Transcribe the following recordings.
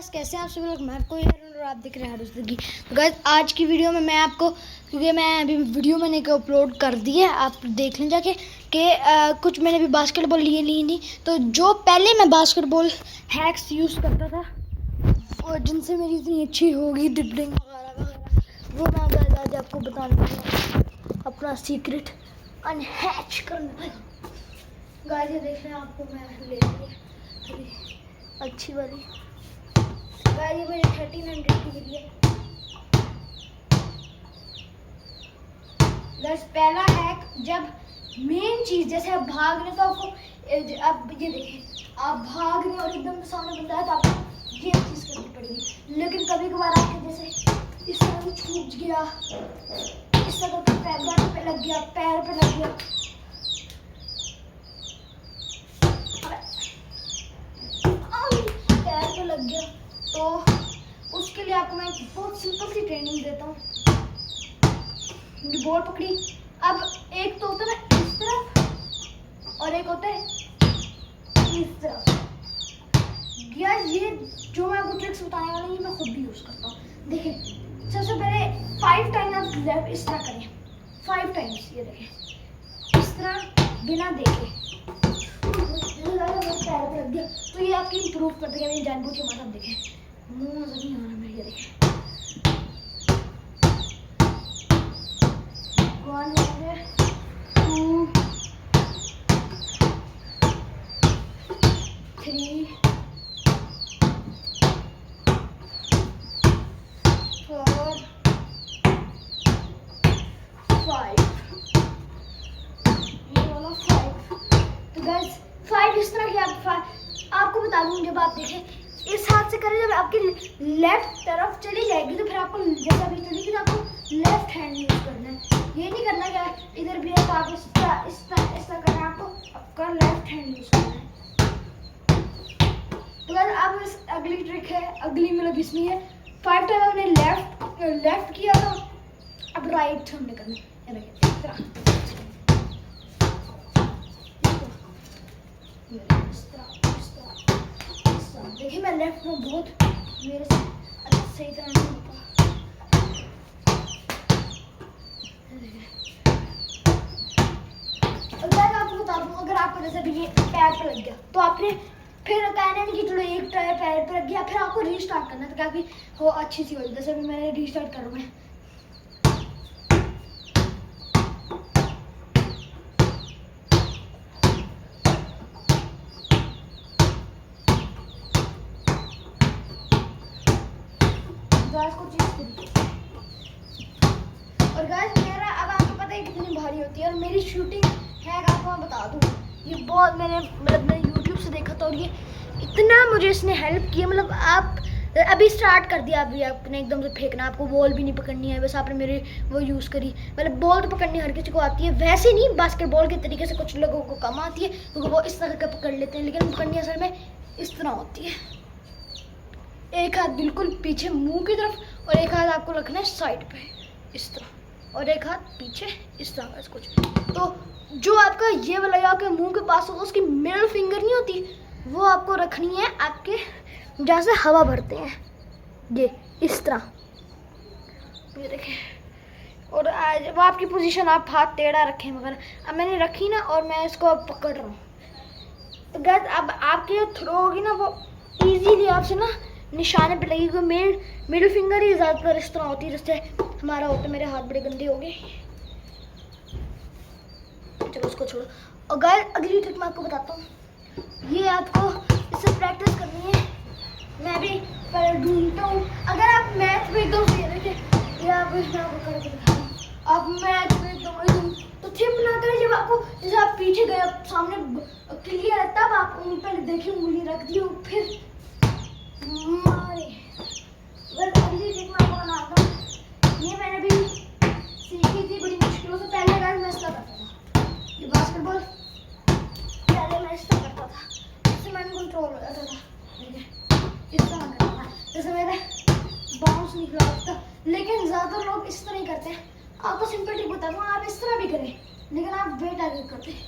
कैसे हैं आप सभी लोग। मैं कोई और आप देख रहे हैं हरुस्तर। तो गाइस आज की वीडियो में मैं आपको, क्योंकि मैं अभी वीडियो मैंने अपलोड कर दी है, आप देख लें जाके कि कुछ मैंने अभी बास्केटबॉल ली नहीं। तो जो पहले मैं बास्केटबॉल हैक्स यूज़ करता था और जिनसे मेरी इतनी अच्छी होगी ड्रिबलिंग वगैरह वगैरह, वो मैं आज आपको बताने वाला अपना सीक्रेट अनहैच करना। गाइस ये देख रहे हैं, आपको मैं ले ली अच्छी वाली। ये मेरी 1300 की मिली है। बस पहला हैक, जब मेन चीज जैसे आप भाग रहे तो आपको आप ये देखें, आप भाग रहे और एकदम सामने बंदा है तो आपको ये चीज करनी पड़ेगी। लेकिन कभी कभार आपके जैसे इस तरह से छूट गया, इस तरह का पैर पे लग गया, पैर पे लग गया, पैर पे लग गया, तो उसके लिए आपको मैं बहुत सिंपल सी ट्रेनिंग देता हूँ। बॉल पकड़ी, अब एक तो होता है ना इस तरफ और एक होता है इस तरफ। यार ये जो मैं आपको ट्रिक्स बताने वाला हूँ, ये मैं खुद भी यूज करता हूँ। देखिए सबसे पहले 5 टाइम आप लेफ्ट इस तरह करें, 5 टाइम्स। ये देखें इस तरह बिना देखे पैर पे लग गया, तो ये आपकी इम्प्रूव कर देगा। मेरी जानबूझ के माथा देखें, मुंह नजर नहीं आ रहा मेरे। ये देखें 1 2 3 4 5। ये वाला 5। तो गाइस 5 इस तरह की आपको बता दूं, जब आप देखें इस हाथ से करें, जब आपकी लेफ्ट तरफ चली जाएगी तो फिर आपको जैसा भी चलेगी तो आपको लेफ्ट हैंड यूज करना है। ये नहीं करना कि इधर भी है तो आप इस तरह करना है, आपको आपका लेफ्ट हैंड यूज करना है। तो गाइस अब इस अगली ट्रिक है, अगली मतलब इसमें है 5 टाइम हमने लेफ्ट किया था, अब राइट हमने करना है। ये देखिए इस तरह, देखिए मैं लेफ्ट में बहुत मेरे से सही तरह नहीं होता। मैं आपको बता दूं, अगर आपको जैसे भी ये पैर पे लग गया तो आपने फिर कहना नहीं कि चलो एक टायर पैर पे लग गया, फिर आपको रीस्टार्ट करना है ताकि वो अच्छी सी हो जाए। जैसे भी मैंने रीस्टार्ट कर रहा हूँ, और गाइस मेरा अब आपको पता है कितनी भारी होती है। और मेरी शूटिंग है, आपको मैं बता दूं, ये बहुत मैंने YouTube से देखा था और ये इतना मुझे इसने हेल्प किया। मतलब आप अभी स्टार्ट कर दिया, अभी आपने एकदम से फेंकना, आपको बॉल भी नहीं पकड़नी है, बस आपने मेरे वो यूज़ करी। मतलब बॉल तो पकड़नी हर किसी को आती है, वैसे नहीं बास्केटबॉल के तरीके से कुछ लोगों को कम आती है क्योंकि वो इस तरह का पकड़ लेते हैं, लेकिन पकड़नी असल में इस तरह होती है। एक हाथ बिल्कुल पीछे मुंह की तरफ और एक हाथ आपको रखना है साइड पे इस तरह, और एक हाथ पीछे इस तरह कुछ। तो जो आपका ये वाला आपके मुंह के पास होगा, उसकी मिडल फिंगर नहीं होती, वो आपको रखनी है आपके जहाँ से हवा भरते हैं, ये इस तरह। ये देखें, और आज वो आपकी पोजीशन, आप हाथ टेढ़ा रखें, मगर अब मैंने रखी ना और मैं इसको अब पकड़ रहा हूँ। तो गाइस अब आपकी जो थ्रो होगी ना, वो इजीली आपसे ना निशाने पे लगेगी। मिडिल फिंगर ही ज़्यादातर इस तरह होती है जैसे हमारा होता है। मेरे हाथ बड़े गंदे हो गए, चलो उसको छोड़ो। और गाइस अगली ट्रिक मैं आपको बताता हूँ, ये आपको इससे प्रैक्टिस करनी है। मैं भी पहले ढूंढता हूँ, अगर आप मैथ में एकदम सही रखे, या आप इसमें आपको करके दिखा रहा हूँ, आप मैथ में एकदम तो थिप ना करें। जब आपको जैसे आप पीछे गए, सामने क्लियर है, तब आप उन पर देखिए उंगली रख दी, फिर मारे। अगली ट्रिक मैं आपको बनाता हूँ, ये मैंने भी सीखी थी बड़ी मुश्किलों से। पहले गाइस मैं इसका करता था, ये बास्केटबॉल पहले मैं इसका करता था, इससे मैंने कंट्रोल हो जाता था। इस तरह करता था, जैसे मेरे बाउंस निकला था। लेकिन ज़्यादातर लोग इस तरह ही करते हैं। आपको सिंपल ट्रिक बताता हूँ, आप इस तरह भी करें, लेकिन आप वेट आगे करते हैं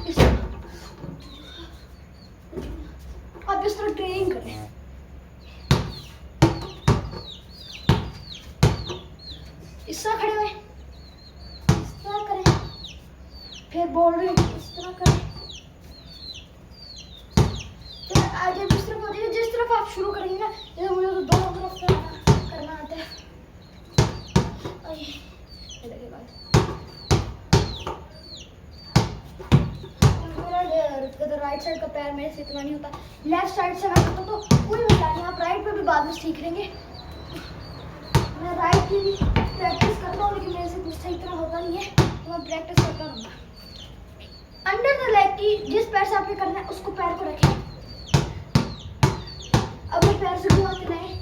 इस तरह। आप इस तरह ट्रेनिंग करें। इस तरह खड़े हुए, इस तरह करें, फिर बोल रहे हैं इस तरह करें, फिर आगे जिस तरफ होती है, जिस तरफ आप शुरू करेंगे ना, जैसे मुझे तो दोनों तरफ करना आता है। मेरा राइट साइड का पैर मेरे से इतना नहीं होता, लेफ्ट साइड से मैं करता तो कोई मसला नहीं, आप राइट पे भी बाद में सीख लेंगे। मैं राइट की भी प्रैक्टिस करता हूँ, लेकिन मेरे से कुछ सही तरह होता नहीं है, तो मैं प्रैक्टिस करता रहूँगा। अंडर द लेग की जिस पैर से आपने करना है उसको पैर को रखें। अब मैं पैर से घुमा के लाएं,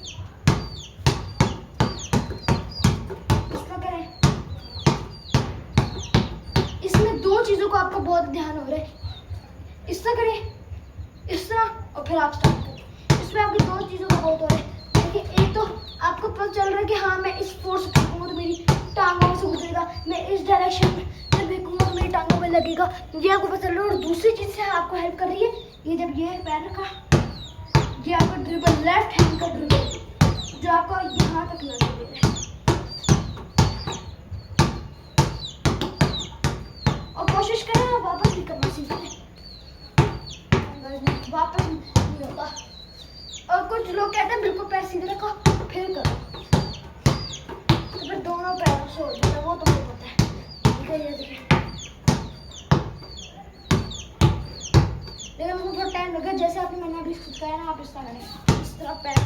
इस तरह करें। इसमें दो चीजों का आपको बहुत ध्यान हो रहा है, इस तरह करें, इस तरह, और फिर आप स्टार्ट करें। इसमें आपकी दो चीजों का बहुत हो रहा है। देखिए, एक तो आपको पता चल रहा है कि हाँ मैं इस फोर्स से फेंकूंगा तो मेरी टांगों से गुजरेगा, मैं इस डायरेक्शन में फेंकूंगा तो मेरी टांगों में लगेगा, ये आपको पता चल रहा है। और दूसरी चीज से आपको हेल्प कर रही है, ये जब ये पैर रखा, ये आपका ड्रिबल, लेफ्ट हैंड का ड्रिबल जो आपको यहाँ तक लगा दे रहा है। और कोशिश करें ना वापस भी करना सीखें, वापस नहीं होता। और कुछ लोग कहते हैं बिल्कुल पैर सीधे रखो फिर करो, तो फिर दोनों पैरों से हो जाता है, वो तो मुझे पता है। ठीक है, ये देखिए, लेकिन मुझे थोड़ा टाइम लगा। जैसे आपने मैंने अभी सिखाया ना, आप इस तरह करें, इस तरह पैर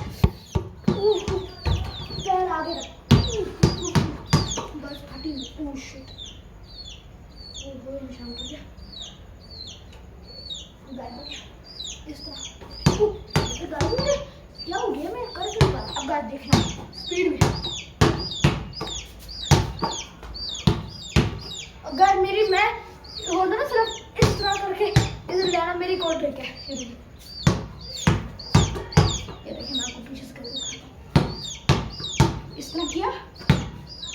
आगे रख, बस फटी शिट, निशान कर दिया, इस तरह क्या हो गया, मैं कर क्यों रहा। अब गाइस देखना स्पीड में, अगर मेरी मैं होता ना सिर्फ इस तरह करके इधर लेना, मेरी कोई ट्रिक है। ये देखिए मैं आपको पीछे से करके दिखाता हूं। इस तरह किया,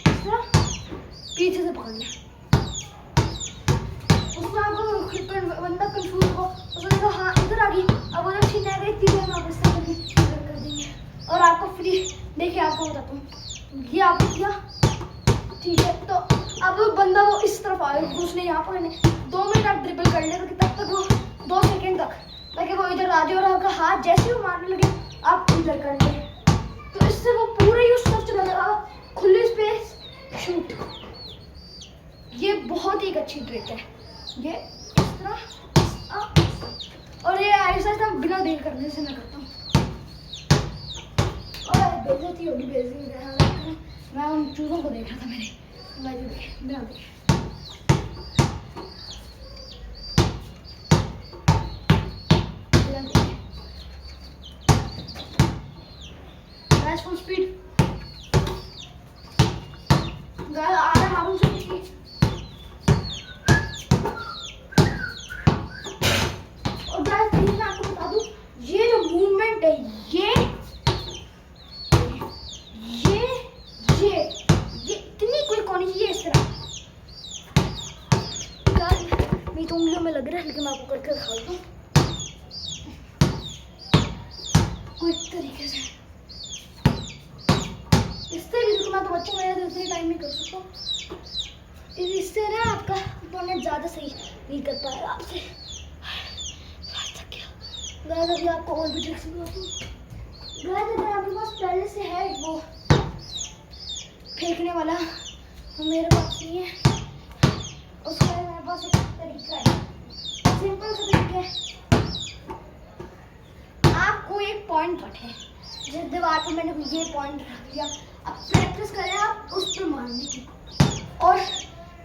इस तरह पीछे से पकड़ लिया, उसमें आपको बंदा कंफ्यूज हो, उसने कहा हाँ इधर आ गई, अब उधर ठीक है, तीन आप इस तरह कर देंगे और आपको फ्री। देखिए आपको बताता हूँ, ये आपने किया, ठीक है, तो अब बंदा वो इस तरफ आए, उसने यहाँ पकड़ने 2 मिनट आप ड्रिबल कर ले, तो तब तक वो 2 सेकेंड तक, ताकि वो इधर आ जाए और आपका हाथ जैसे वो मारने लगे आप इधर कर ले, तो इससे वो पूरा ही उस तरफ चला जाएगा, खुली स्पेस शूट। ये बहुत ही एक अच्छी ट्रिक है, ये इस तरह, और ये ऐसा बिना देर करने से मैं करता हूँ। और बेइज्जती होगी, बेइज्जती मैं उन चूजों को देख रहा था, मेरे बिना देखे फुल स्पीड आ रहा हूँ से उंगलियों में लग रहा है, लेकिन मैं आपको करके दिखा दूँ क्विक तरीके से। इससे भी मैं तो बच्चों में दूसरे टाइम में कर सकता हूँ, इससे ना आपका अपोनेंट ज़्यादा सही नहीं कर पाएगा आपसे। अभी आपको और भी ट्रिक्स बताता हूँ। अगर आपके पास पहले से है वो फेंकने वाला, मेरे पास नहीं है, उसका मेरे पास एक तरीका है, सिंपल सा तरीका है। आपको एक पॉइंट रखें, जिस दीवार पे मैंने ये पॉइंट रख दिया, अब प्रैक्टिस करें आप उस पर मारने की, और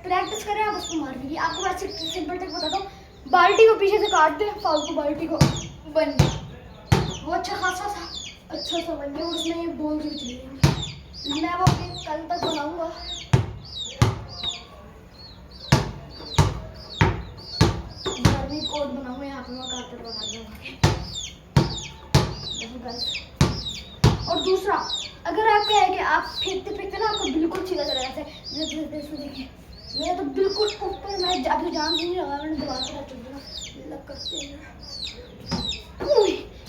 प्रैक्टिस करें आप उसको मारने की। आपको वैसे सिंपल ट्रिक बताता हूँ, बाल्टी को पीछे से काट दें, फालतू बाल्टी को बन गया, वो अच्छा खासा सा बन गया, उसमें ये बॉल भी चली गई। मैं वो अपने कल तक बनाऊंगा। कोड बनाऊंगा, यहाँ पे मैं कारपेट बना दूंगा। और दूसरा, अगर आपका है कि आप फेंकते फेंकते ना आपको बिल्कुल सीधा चला जाता है, देखिए मेरा तो बिल्कुल ऊपर, मैं अभी जान नहीं लगा, मैंने दोबारा से लग करते हैं।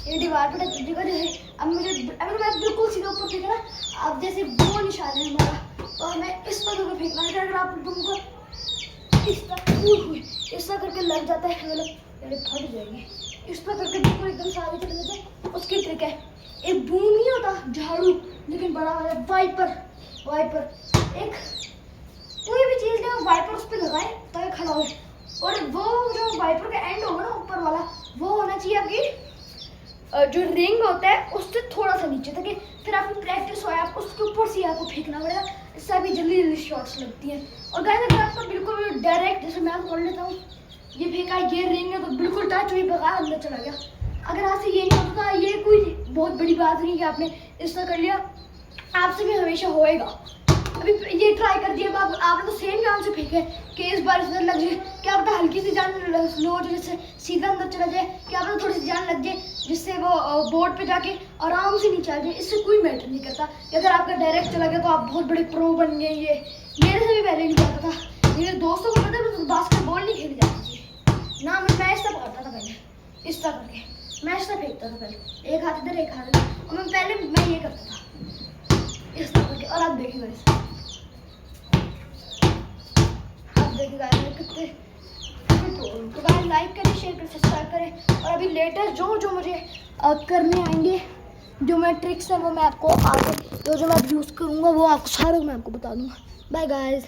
ये दीवार पे टच देखा जैसे अब मुझे अगर मैं बिल्कुल सीधा ऊपर फेंका ना, अब जैसे वो निशान है हमारा, तो हमें इस पर तो फेंकना है। अगर आप तुमको इस तरह करके लग जाता है, मतलब अरे फट जाएगी, इस तरह करके बिल्कुल एकदम सारी चले जाए, उसकी ट्रिक है। एक बूम नहीं होता झाड़ू, लेकिन बड़ा वाला वाइपर, एक कोई भी चीज़ का वाइपर उस पर लगाए ताकि खड़ा हो, और वो जो वाइपर का एंड होगा ना ऊपर वाला, वो होना चाहिए आपकी जो रिंग होता है उससे थोड़ा सा नीचे, ताकि फिर आपकी प्रैक्टिस हो, आप उसके ऊपर से आपको फेंकना पड़ेगा, इससे अभी जल्दी जल्दी शॉट्स लगती हैं। और गाइस अगर आपको बिल्कुल डायरेक्ट, जैसे मैं बोल लेता हूँ, ये फेंका, ये रिंग है तो बिल्कुल टच हुई, बगा अंदर चला गया। अगर आपसे ये नहीं होता, ये कोई बहुत बड़ी बात नहीं कि आपने इस तरह कर लिया, आपसे भी हमेशा होएगा। अभी ये ट्राई कर दिया, आपने तो सेम जान से फेंके कि इस बार इधर लग जाए, क्या पता हल्की सी जान लो हो जिससे सीधा अंदर चला जाए, क्या पता थोड़ी सी जान लग जाए जिससे वो बोर्ड पे जाके आराम से नीचे आ जाए, इससे कोई मैटर नहीं करता। अगर आपका डायरेक्ट चला गया तो आप बहुत बड़े प्रो बन गए। ये मेरे से भी पहले नहीं जाता था, मेरे दोस्तों को पता है मैं बास्केटबॉल नहीं खेली जाती थी ना, मैं मैच तक पढ़ता था पहले, इस तरह करके मैच तक फेंकता था पहले, एक हाथ इधर एक हाथ इधर, और मैं पहले ये करता था इस तरह करके। और आप देखिएगा इसे, कितने तो गाइस लाइक करें, शेयर करें, सब्सक्राइब करें। और अभी लेटेस्ट जो मुझे करने आएंगे, जो मैं ट्रिक्स हैं वो मैं आपको आगे जो मैं यूज़ करूँगा वो आपको सारे मैं आपको बता दूँगा। Bye guys.